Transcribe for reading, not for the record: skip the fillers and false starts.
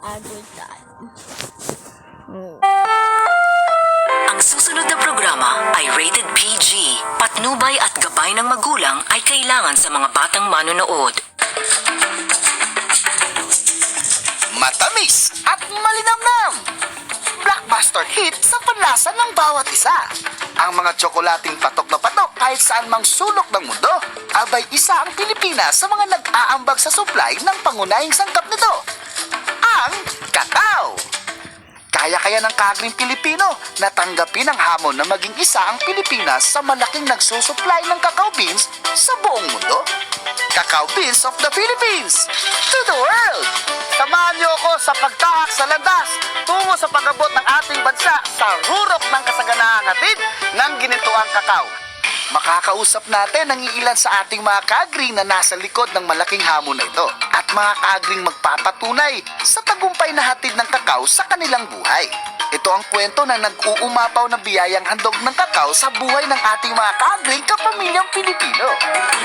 Agri time. Ang susunod na programa ay rated PG. Patnubay at gabay ng magulang ay kailangan sa mga batang manonood. Matamis at malinamnam. Blockbuster hit sa panlasa ng bawat isa. Ang mga tsokolating patok na patok kahit saan mang sulok ng mundo. Abay isa ang Pilipinas sa mga nag-aambag sa supply ng pangunahing sangkap nito. Ang kakao. Kaya ng Agring Pilipino na tanggapin ang hamon na maging isa ang Pilipinas sa malaking nagsusupply ng cacao beans sa buong mundo. Cacao beans of the Philippines to the world! Samahan niyo ako sa pagtahak sa landas tungo sa pag-abot ng ating bansa sa rurok ng kasaganahang hatid ng ginitoang kakao. Makakausap natin ang iilan sa ating mga kaagring na nasa likod ng malaking hamon na ito at mga kaagring magpapatunay sa tagumpay na hatid ng kakao sa kanilang buhay. Ito ang kwento ng nag-uumapaw na biyayang handog ng kakao sa buhay ng ating mga kaagring kapamilyang Pilipino.